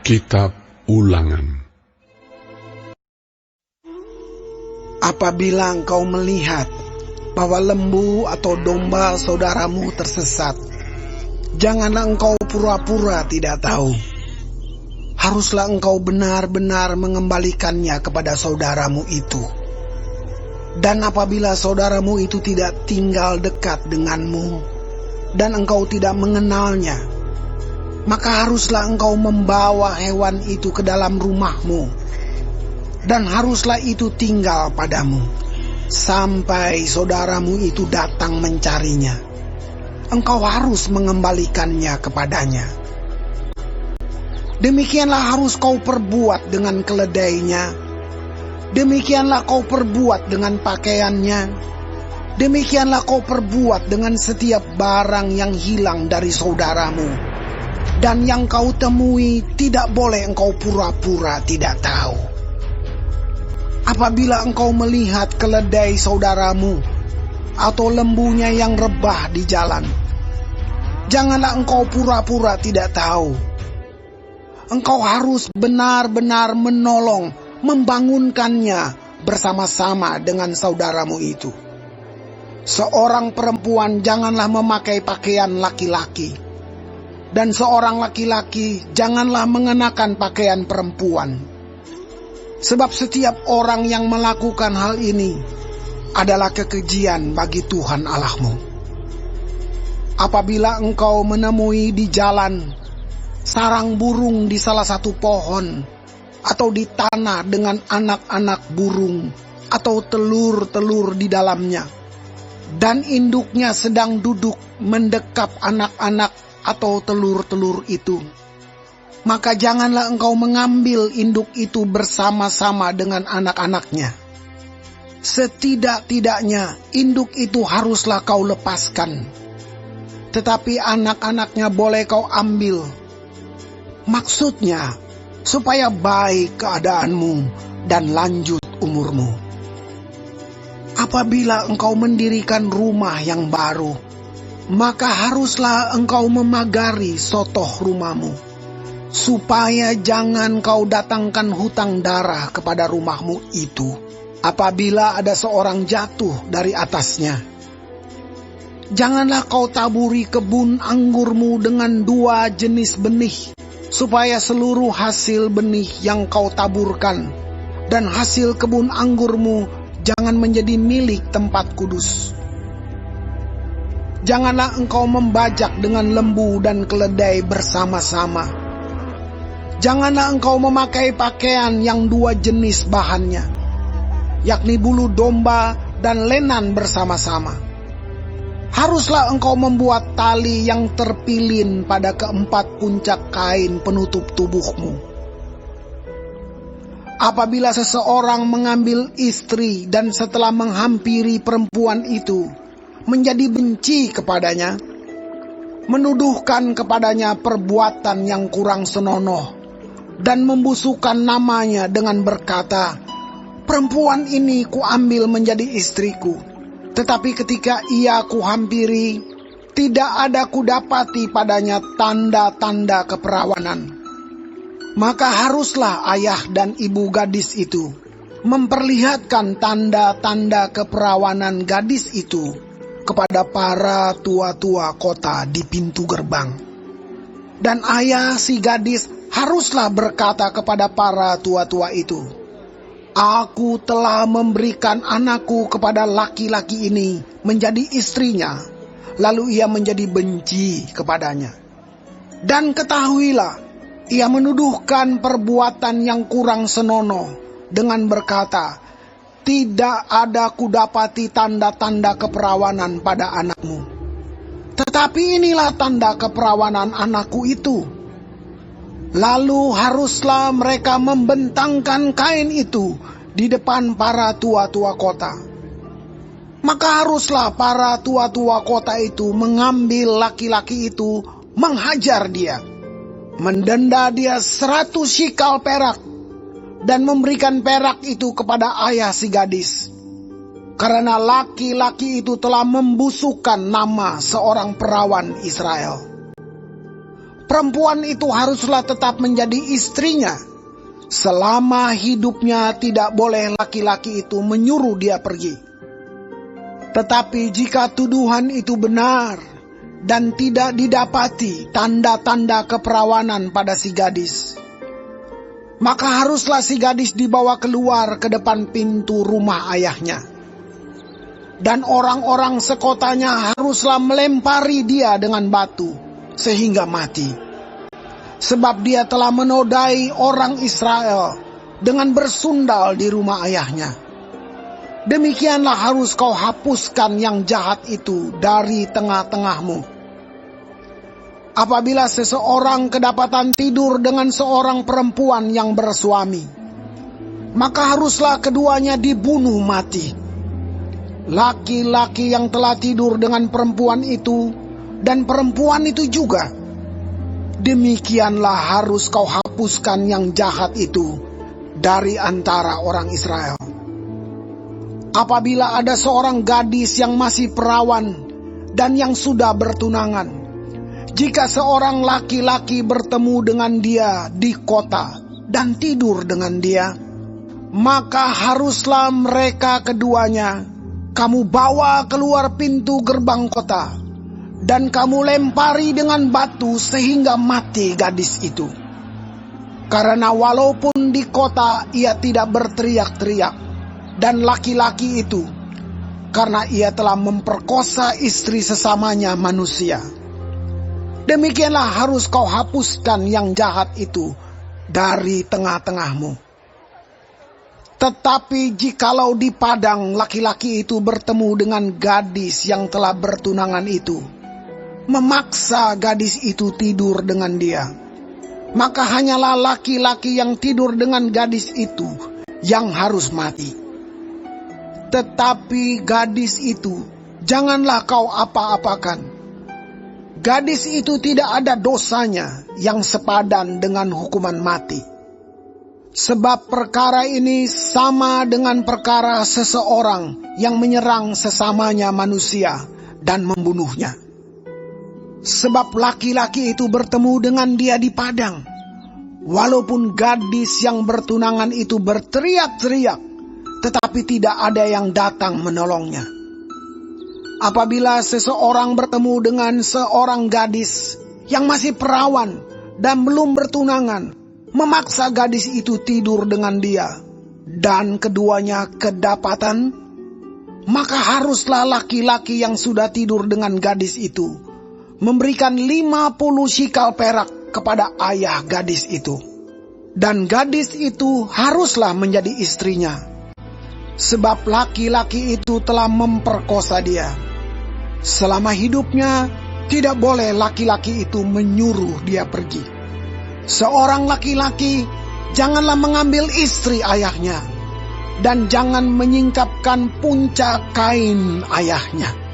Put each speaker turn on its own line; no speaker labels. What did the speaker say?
Kitab Ulangan.
Apabila engkau melihat bahwa lembu atau domba saudaramu tersesat, janganlah engkau pura-pura tidak tahu. Haruslah engkau benar-benar mengembalikannya kepada saudaramu itu. Dan apabila saudaramu itu tidak tinggal dekat denganmu, dan engkau tidak mengenalnya, maka haruslah engkau membawa hewan itu ke dalam rumahmu, dan haruslah itu tinggal padamu, sampai saudaramu itu datang mencarinya. Engkau harus mengembalikannya kepadanya. Demikianlah harus kau perbuat dengan keledainya, demikianlah kau perbuat dengan pakaiannya, demikianlah kau perbuat dengan setiap barang yang hilang dari saudaramu. Dan yang kau temui tidak boleh engkau pura-pura tidak tahu. Apabila engkau melihat keledai saudaramu atau lembunya yang rebah di jalan, janganlah engkau pura-pura tidak tahu. Engkau harus benar-benar menolong, membangunkannya bersama-sama dengan saudaramu itu. Seorang perempuan janganlah memakai pakaian laki-laki, dan seorang laki-laki janganlah mengenakan pakaian perempuan. Sebab setiap orang yang melakukan hal ini adalah kekejian bagi Tuhan Allahmu. Apabila engkau menemui di jalan sarang burung di salah satu pohon, atau di tanah dengan anak-anak burung atau telur-telur di dalamnya, dan induknya sedang duduk mendekap anak-anak atau telur-telur itu, maka janganlah engkau mengambil induk itu bersama-sama dengan anak-anaknya. Setidak-tidaknya induk itu haruslah kau lepaskan, tetapi anak-anaknya boleh kau ambil. Maksudnya, supaya baik keadaanmu dan lanjut umurmu. Apabila engkau mendirikan rumah yang baru, maka haruslah engkau memagari sotoh rumahmu, supaya jangan kau datangkan hutang darah kepada rumahmu itu apabila ada seorang jatuh dari atasnya. Janganlah kau taburi kebun anggurmu dengan dua jenis benih, supaya seluruh hasil benih yang kau taburkan dan hasil kebun anggurmu jangan menjadi milik tempat kudus. Janganlah engkau membajak dengan lembu dan keledai bersama-sama. Janganlah engkau memakai pakaian yang dua jenis bahannya, yakni bulu domba dan lenan bersama-sama. Haruslah engkau membuat tali yang terpilin pada keempat puncak kain penutup tubuhmu. Apabila seseorang mengambil istri dan setelah menghampiri perempuan itu menjadi benci kepadanya, menuduhkan kepadanya perbuatan yang kurang senonoh, dan membusukkan namanya dengan berkata, "Perempuan ini kuambil menjadi istriku, tetapi ketika ia kuhampiri, tidak ada kudapati padanya tanda-tanda keperawanan." Maka haruslah ayah dan ibu gadis itu memperlihatkan tanda-tanda keperawanan gadis itu kepada para tua-tua kota di pintu gerbang. Dan ayah si gadis haruslah berkata kepada para tua-tua itu, "Aku telah memberikan anakku kepada laki-laki ini menjadi istrinya." Lalu ia menjadi benci kepadanya. Dan ketahuilah, ia menuduhkan perbuatan yang kurang senonoh dengan berkata, "Tidak ada kudapati tanda-tanda keperawanan pada anakmu. Tetapi inilah tanda keperawanan anakku itu." Lalu haruslah mereka membentangkan kain itu di depan para tua-tua kota. Maka haruslah para tua-tua kota itu mengambil laki-laki itu, menghajar dia, mendenda dia 100 shikal perak, dan memberikan perak itu kepada ayah si gadis. Karena laki-laki itu telah membusukkan nama seorang perawan Israel. perempuan itu haruslah tetap menjadi istrinya. Selama hidupnya tidak boleh laki-laki itu menyuruh dia pergi. Tetapi jika tuduhan itu benar dan tidak didapati tanda-tanda keperawanan pada si gadis, maka haruslah si gadis dibawa keluar ke depan pintu rumah ayahnya. Dan orang-orang sekotanya haruslah melempari dia dengan batu sehingga mati. Sebab dia telah menodai orang Israel dengan bersundal di rumah ayahnya. Demikianlah harus kau hapuskan yang jahat itu dari tengah-tengahmu. Apabila seseorang kedapatan tidur dengan seorang perempuan yang bersuami, maka haruslah keduanya dibunuh mati. Laki-laki yang telah tidur dengan perempuan itu dan perempuan itu juga, demikianlah harus kau hapuskan yang jahat itu dari antara orang Israel. Apabila ada seorang gadis yang masih perawan dan yang sudah bertunangan, jika seorang laki-laki bertemu dengan dia di kota dan tidur dengan dia, maka haruslah mereka keduanya kamu bawa keluar pintu gerbang kota, dan kamu lempari dengan batu sehingga mati gadis itu. Karena walaupun di kota ia tidak berteriak-teriak, dan laki-laki itu, karena ia telah memperkosa istri sesamanya manusia. Demikianlah harus kau hapuskan yang jahat itu dari tengah-tengahmu. Tetapi jikalau di padang laki-laki itu bertemu dengan gadis yang telah bertunangan itu, memaksa gadis itu tidur dengan dia, maka hanyalah laki-laki yang tidur dengan gadis itu yang harus mati. Tetapi gadis itu janganlah kau apa-apakan. Gadis itu tidak ada dosanya yang sepadan dengan hukuman mati. Sebab perkara ini sama dengan perkara seseorang yang menyerang sesamanya manusia dan membunuhnya. Sebab laki-laki itu bertemu dengan dia di padang, walaupun gadis yang bertunangan itu berteriak-teriak, tetapi tidak ada yang datang menolongnya. Apabila seseorang bertemu dengan seorang gadis yang masih perawan dan belum bertunangan, memaksa gadis itu tidur dengan dia, dan keduanya kedapatan, maka haruslah laki-laki yang sudah tidur dengan gadis itu memberikan 50 shikal perak kepada ayah gadis itu. Dan gadis itu haruslah menjadi istrinya, sebab laki-laki itu telah memperkosa dia. Selama hidupnya tidak boleh laki-laki itu menyuruh dia pergi. Seorang laki-laki janganlah mengambil istri ayahnya, dan jangan menyingkapkan puncak kain ayahnya.